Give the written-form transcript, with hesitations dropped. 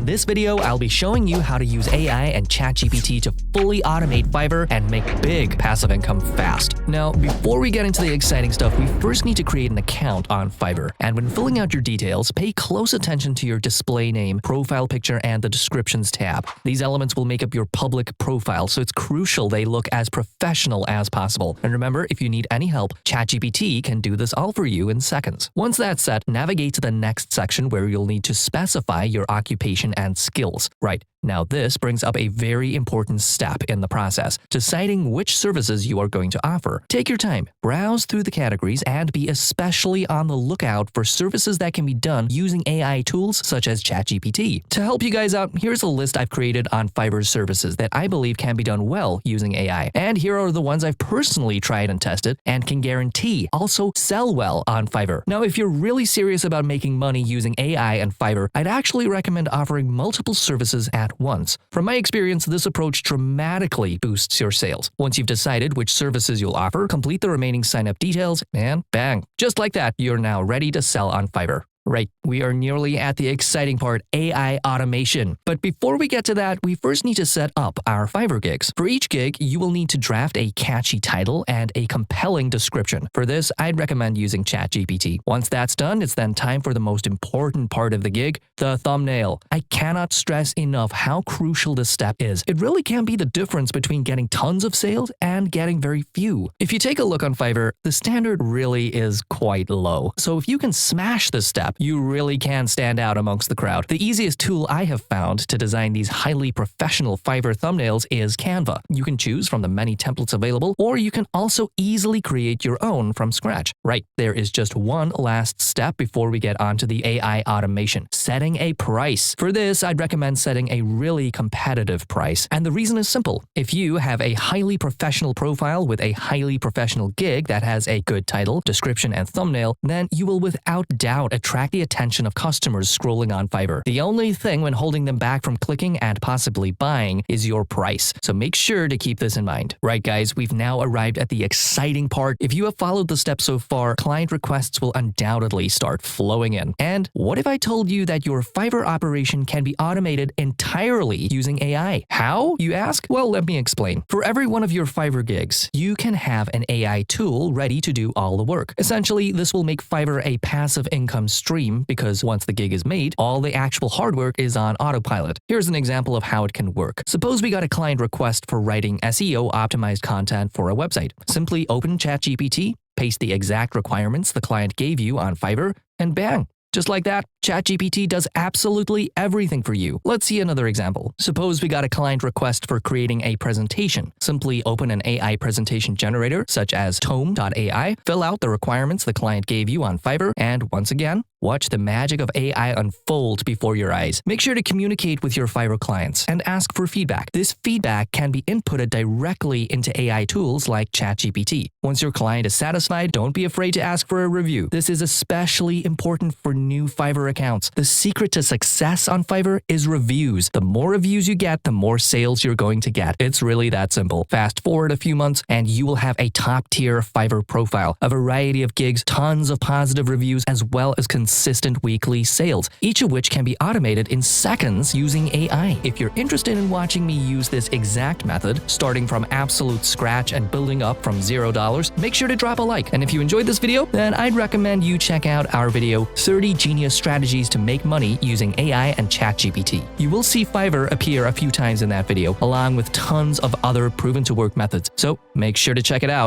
In this video, I'll be showing you how to use AI and ChatGPT to fully automate Fiverr and make big passive income fast. Now, before we get into the exciting stuff, we first need to create an account on Fiverr. And when filling out your details, pay close attention to your display name, profile picture, and the descriptions tab. These elements will make up your public profile, so it's crucial they look as professional as possible. And remember, if you need any help, ChatGPT can do this all for you in seconds. Once that's set, navigate to the next section where you'll need to specify your occupation and skills. Right. Now, this brings up a very important step in the process, deciding which services you are going to offer. Take your time, browse through the categories, and be especially on the lookout for services that can be done using AI tools such as ChatGPT. To help you guys out, here's a list I've created on Fiverr Services that I believe can be done well using AI. And here are the ones I've personally tried and tested and can guarantee also sell well on Fiverr. Now, if you're really serious about making money using AI and Fiverr, I'd actually recommend offering multiple services at once. From my experience, this approach dramatically boosts your sales. Once you've decided which services you'll offer, complete the remaining sign-up details, and bang! Just like that, you're now ready to sell on Fiverr. Right, we are nearly at the exciting part, AI automation. But before we get to that, we first need to set up our Fiverr gigs. For each gig, you will need to draft a catchy title and a compelling description. For this, I'd recommend using ChatGPT. Once that's done, it's then time for the most important part of the gig, the thumbnail. I cannot stress enough how crucial this step is. It really can be the difference between getting tons of sales and getting very few. If you take a look on Fiverr, the standard really is quite low. So if you can smash this step, you really can stand out amongst the crowd. The easiest tool I have found to design these highly professional Fiverr thumbnails is Canva. You can choose from the many templates available, or you can also easily create your own from scratch. Right, there is just one last step before we get onto the AI automation, setting a price. For this, I'd recommend setting a really competitive price. And the reason is simple. If you have a highly professional profile with a highly professional gig that has a good title, description, and thumbnail, then you will without doubt attract the attention of customers scrolling on Fiverr. The only thing when holding them back from clicking and possibly buying is your price. So make sure to keep this in mind. Right, guys, we've now arrived at the exciting part. If you have followed the steps so far, client requests will undoubtedly start flowing in. And what if I told you that your Fiverr operation can be automated entirely using AI? How, you ask? Well, let me explain. For every one of your Fiverr gigs, you can have an AI tool ready to do all the work. Essentially, this will make Fiverr a passive income stream because once the gig is made, all the actual hard work is on autopilot. Here's an example of how it can work. Suppose we got a client request for writing SEO-optimized content for a website. Simply open ChatGPT, paste the exact requirements the client gave you on Fiverr, and bang! Just like that, ChatGPT does absolutely everything for you. Let's see another example. Suppose we got a client request for creating a presentation. Simply open an AI presentation generator, such as tome.ai, fill out the requirements the client gave you on Fiverr, and once again, watch the magic of AI unfold before your eyes. Make sure to communicate with your Fiverr clients and ask for feedback. This feedback can be inputted directly into AI tools like ChatGPT. Once your client is satisfied, don't be afraid to ask for a review. This is especially important for new Fiverr accounts. The secret to success on Fiverr is reviews. The more reviews you get, the more sales you're going to get. It's really that simple. Fast forward a few months and you will have a top-tier Fiverr profile, a variety of gigs, tons of positive reviews, as well as consistent weekly sales, each of which can be automated in seconds using AI. If you're interested in watching me use this exact method, starting from absolute scratch and building up from $0, make sure to drop a like. And if you enjoyed this video, then I'd recommend you check out our video, 30 Genius Strategies to Make Money Using AI and ChatGPT. You will see Fiverr appear a few times in that video, along with tons of other proven to work methods. So make sure to check it out.